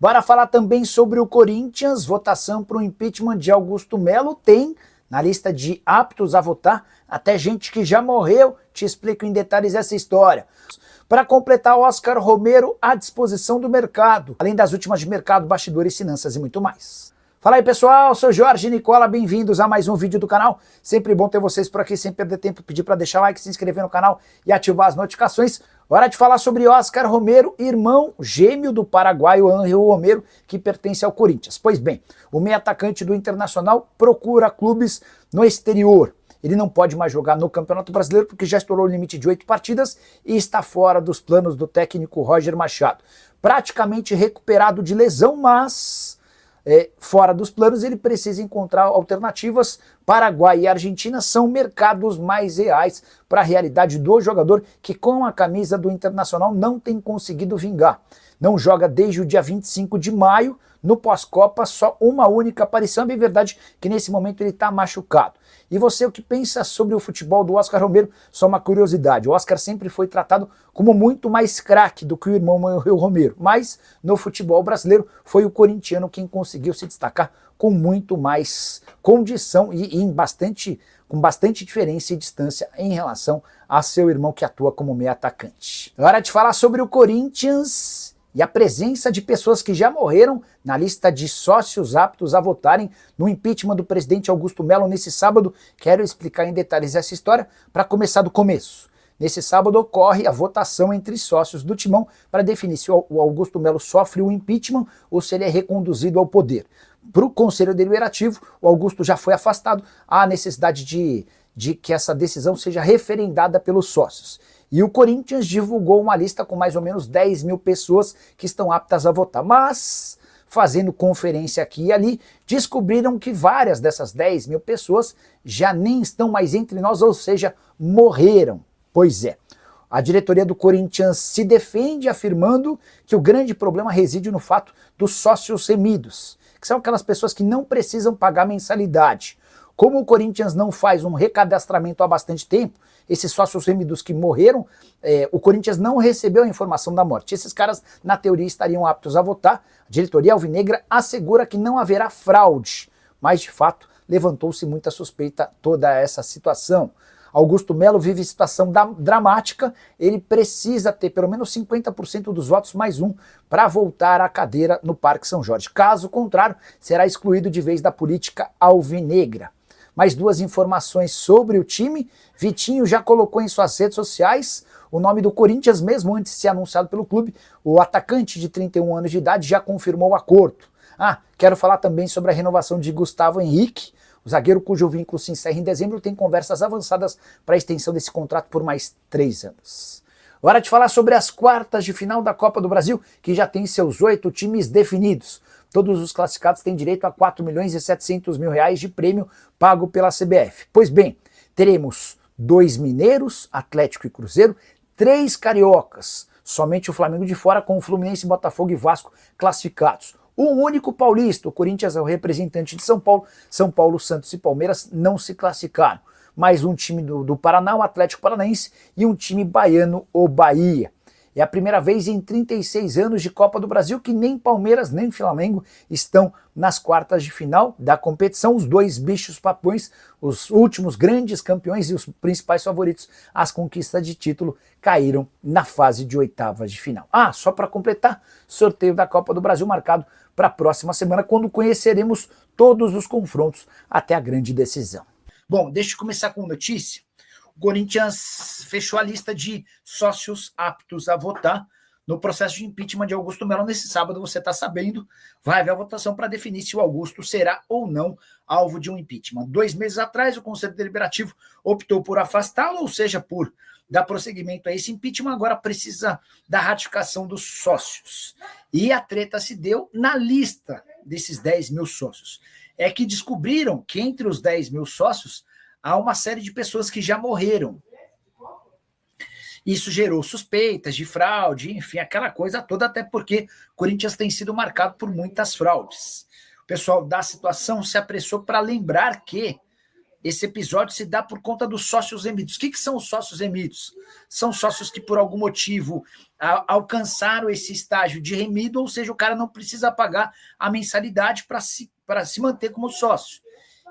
Bora falar também sobre o Corinthians. Votação para o impeachment de Augusto Melo tem na lista de aptos a votar até gente que já morreu. Te explico em detalhes essa história. Para completar, Oscar Romero à disposição do mercado, além das últimas de mercado, bastidores, finanças e muito mais. Fala aí pessoal, sou Jorge Nicola, bem-vindos a mais um vídeo do canal. Sempre bom ter vocês por aqui, sem perder tempo, pedir para deixar like, se inscrever no canal e ativar as notificações. Hora de falar sobre Oscar Romero, irmão gêmeo do paraguaio Ángel Romero, que pertence ao Corinthians. Pois bem, o meio atacante do Internacional procura clubes no exterior. Ele não pode mais jogar no Campeonato Brasileiro porque já estourou o limite de 8 partidas e está fora dos planos do técnico Roger Machado. Praticamente recuperado de lesão, mas fora dos planos ele precisa encontrar alternativas. Paraguai e Argentina são mercados mais reais para a realidade do jogador que com a camisa do Internacional não tem conseguido vingar. Não joga desde o dia 25 de maio, no pós-Copa, só uma única aparição. É bem verdade que nesse momento ele está machucado. E você, o que pensa sobre o futebol do Oscar Romero? Só uma curiosidade, o Oscar sempre foi tratado como muito mais craque do que o irmão Ángel Romero, mas no futebol brasileiro foi o corintiano quem conseguiu se destacar com muito mais condição e com bastante diferença e distância em relação a seu irmão que atua como meio atacante. Hora de falar sobre o Corinthians e a presença de pessoas que já morreram na lista de sócios aptos a votarem no impeachment do presidente Augusto Melo nesse sábado. Quero explicar em detalhes essa história para começar do começo. Nesse sábado ocorre a votação entre sócios do Timão para definir se o Augusto Melo sofre o impeachment ou se ele é reconduzido ao poder. Para o Conselho Deliberativo, o Augusto já foi afastado, há necessidade de que essa decisão seja referendada pelos sócios. E o Corinthians divulgou uma lista com mais ou menos 10 mil pessoas que estão aptas a votar. Mas, fazendo conferência aqui e ali, descobriram que várias dessas 10 mil pessoas já nem estão mais entre nós, ou seja, morreram. Pois é, a diretoria do Corinthians se defende afirmando que o grande problema reside no fato dos sócios remidos, que são aquelas pessoas que não precisam pagar mensalidade. Como o Corinthians não faz um recadastramento há bastante tempo, esses sócios remidos que morreram, o Corinthians não recebeu a informação da morte. Esses caras, na teoria, estariam aptos a votar. A diretoria alvinegra assegura que não haverá fraude, mas, de fato, levantou-se muita suspeita toda essa situação. Augusto Melo vive situação dramática, ele precisa ter pelo menos 50% dos votos mais um para voltar à cadeira no Parque São Jorge. Caso contrário, será excluído de vez da política alvinegra. Mais duas informações sobre o time. Vitinho já colocou em suas redes sociais o nome do Corinthians, mesmo antes de ser anunciado pelo clube. O atacante de 31 anos de idade já confirmou o acordo. Quero falar também sobre a renovação de Gustavo Henrique. O zagueiro cujo vínculo se encerra em dezembro tem conversas avançadas para a extensão desse contrato por mais 3 anos. Hora de falar sobre as quartas de final da Copa do Brasil, que já tem seus 8 times definidos. Todos os classificados têm direito a 4 milhões e 700 mil reais de prêmio pago pela CBF. Pois bem, teremos 2 mineiros, Atlético e Cruzeiro, 3 cariocas, somente o Flamengo de fora, com o Fluminense, Botafogo e Vasco classificados. Um único paulista, o Corinthians é o representante de São Paulo, Santos e Palmeiras não se classificaram. Mais um time do Paraná, o Atlético Paranaense, e um time baiano, o Bahia. É a primeira vez em 36 anos de Copa do Brasil que nem Palmeiras nem Flamengo estão nas quartas de final da competição. Os dois bichos papões, os últimos grandes campeões e os principais favoritos às conquistas de título, caíram na fase de oitavas de final. Só para completar, sorteio da Copa do Brasil marcado para a próxima semana, quando conheceremos todos os confrontos até a grande decisão. Bom, deixa eu começar com notícia. O Corinthians fechou a lista de sócios aptos a votar no processo de impeachment de Augusto Melo. Nesse sábado, você está sabendo, vai haver a votação para definir se o Augusto será ou não alvo de um impeachment. 2 meses atrás, o Conselho Deliberativo optou por afastá-lo, ou seja, por dar prosseguimento a esse impeachment. Agora precisa da ratificação dos sócios. E a treta se deu na lista desses 10 mil sócios. É que descobriram que entre os 10 mil sócios há uma série de pessoas que já morreram. Isso gerou suspeitas de fraude, enfim, aquela coisa toda, até porque o Corinthians tem sido marcado por muitas fraudes. O pessoal da situação se apressou para lembrar que esse episódio se dá por conta dos sócios remidos. O que são os sócios remidos? São sócios que, por algum motivo, alcançaram esse estágio de remido, ou seja, o cara não precisa pagar a mensalidade para se manter como sócio.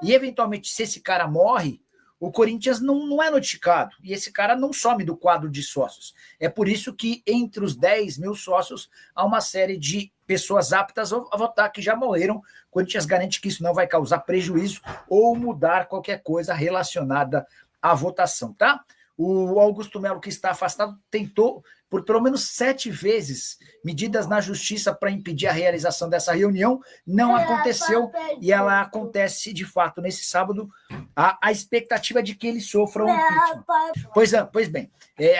E, eventualmente, se esse cara morre, o Corinthians não é notificado, e esse cara não some do quadro de sócios. É por isso que, entre os 10 mil sócios, há uma série de pessoas aptas a votar que já morreram. O Corinthians garante que isso não vai causar prejuízo ou mudar qualquer coisa relacionada à votação, tá? O Augusto Melo, que está afastado, tentou por pelo menos 7 vezes medidas na justiça para impedir a realização dessa reunião. Não aconteceu, e ela acontece de fato nesse sábado. A expectativa é de que ele sofra um impeachment. Pois bem,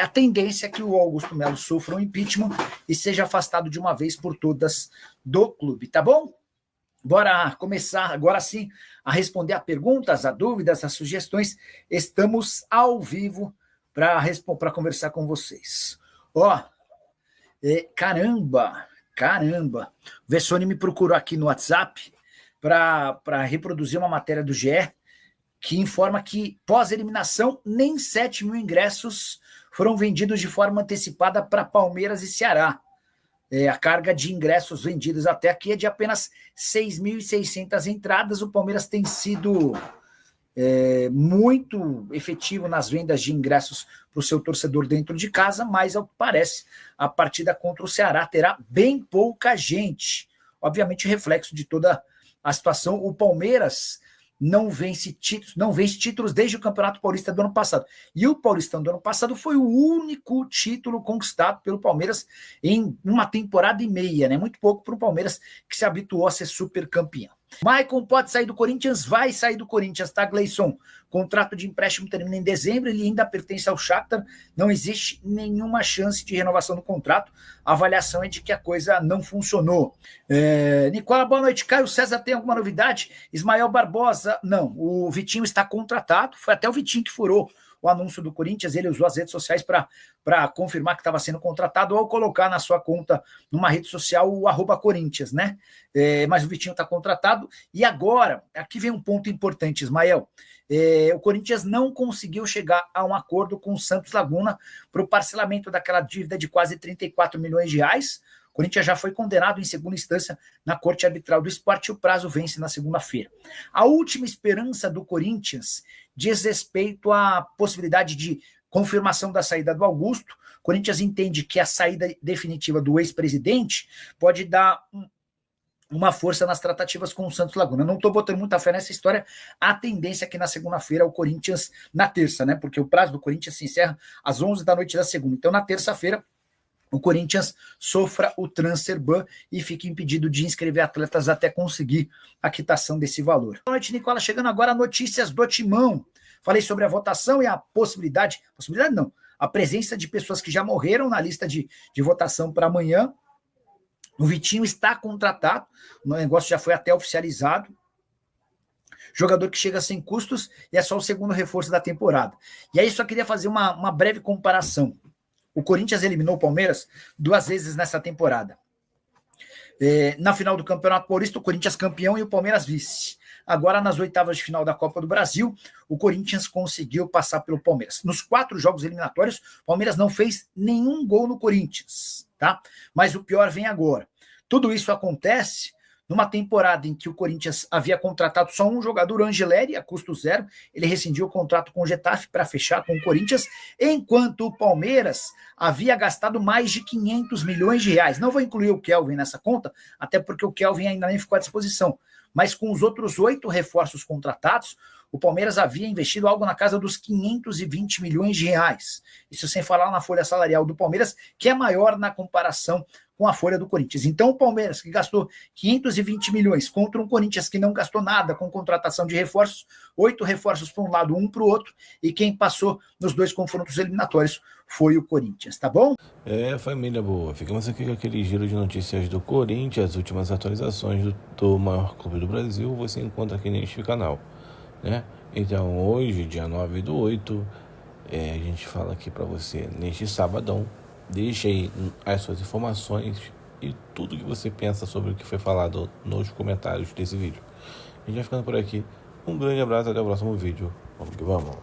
a tendência é que o Augusto Melo sofra um impeachment e seja afastado de uma vez por todas do clube, tá bom? Bora começar agora sim a responder a perguntas, a dúvidas, a sugestões. Estamos ao vivo para conversar com vocês. Caramba. O Vessone me procurou aqui no WhatsApp para reproduzir uma matéria do GE que informa que, pós-eliminação, nem 7 mil ingressos foram vendidos de forma antecipada para Palmeiras e Ceará. A carga de ingressos vendidos até aqui é de apenas 6.600 entradas. O Palmeiras tem sido muito efetivo nas vendas de ingressos para o seu torcedor dentro de casa, mas, ao que parece, a partida contra o Ceará terá bem pouca gente. Obviamente, reflexo de toda a situação. O Palmeiras não vence títulos desde o Campeonato Paulista do ano passado. E o Paulistão do ano passado foi o único título conquistado pelo Palmeiras em uma temporada e meia, né? Muito pouco para o Palmeiras, que se habituou a ser super campeão. Maicon pode sair do Corinthians? Vai sair do Corinthians, tá, Gleison? Contrato de empréstimo termina em dezembro, ele ainda pertence ao Shakhtar, não existe nenhuma chance de renovação do contrato. A avaliação é de que a coisa não funcionou. Nicola, boa noite. Caio César, tem alguma novidade? Ismael Barbosa, não. O Vitinho está contratado, foi até o Vitinho que furou o anúncio do Corinthians. Ele usou as redes sociais para confirmar que estava sendo contratado, ou colocar na sua conta, numa rede social, o @Corinthians, né? Mas o Vitinho está contratado. E agora, aqui vem um ponto importante, Ismael. O Corinthians não conseguiu chegar a um acordo com o Santos Laguna para o parcelamento daquela dívida de quase 34 milhões de reais. O Corinthians já foi condenado em segunda instância na Corte Arbitral do Esporte e o prazo vence na segunda-feira. A última esperança do Corinthians diz respeito à possibilidade de confirmação da saída do Augusto. O Corinthians entende que a saída definitiva do ex-presidente pode dar uma força nas tratativas com o Santos Laguna. Não estou botando muita fé nessa história. A tendência é que na segunda-feira o Corinthians, na terça, né? Porque o prazo do Corinthians se encerra às 11 da noite da segunda. Então, na terça-feira, o Corinthians sofra o transfer ban e fique impedido de inscrever atletas até conseguir a quitação desse valor. Boa noite, Nicola. Chegando agora notícias do Timão. Falei sobre a votação e a possibilidade não, a presença de pessoas que já morreram na lista de votação para amanhã. O Vitinho está contratado, o negócio já foi até oficializado. Jogador que chega sem custos e é só o segundo reforço da temporada. E aí só queria fazer uma breve comparação. O Corinthians eliminou o Palmeiras 2 vezes nessa temporada. Na final do Campeonato Paulista, o Corinthians campeão e o Palmeiras vice. Agora, nas oitavas de final da Copa do Brasil, o Corinthians conseguiu passar pelo Palmeiras. Nos 4 jogos eliminatórios, o Palmeiras não fez nenhum gol no Corinthians, tá? Mas o pior vem agora. Tudo isso acontece numa temporada em que o Corinthians havia contratado só um jogador, o Angeleri, a custo zero. Ele rescindiu o contrato com o Getafe para fechar com o Corinthians, enquanto o Palmeiras havia gastado mais de 500 milhões de reais. Não vou incluir o Kelvin nessa conta, até porque o Kelvin ainda nem ficou à disposição. Mas com os outros 8 reforços contratados, o Palmeiras havia investido algo na casa dos 520 milhões de reais. Isso sem falar na folha salarial do Palmeiras, que é maior na comparação com a folha do Corinthians. Então o Palmeiras, que gastou 520 milhões contra um Corinthians que não gastou nada com contratação de reforços, 8 reforços para um lado, 1 para o outro, e quem passou nos 2 confrontos eliminatórios foi o Corinthians, tá bom? Família boa, ficamos aqui com aquele giro de notícias do Corinthians, as últimas atualizações do maior clube do Brasil, você encontra aqui neste canal, né? Então hoje, dia 9/8, a gente fala aqui para você neste sabadão. Deixe aí as suas informações e tudo que você pensa sobre o que foi falado nos comentários desse vídeo. A gente vai ficando por aqui. Um grande abraço, até o próximo vídeo. Vamos que vamos.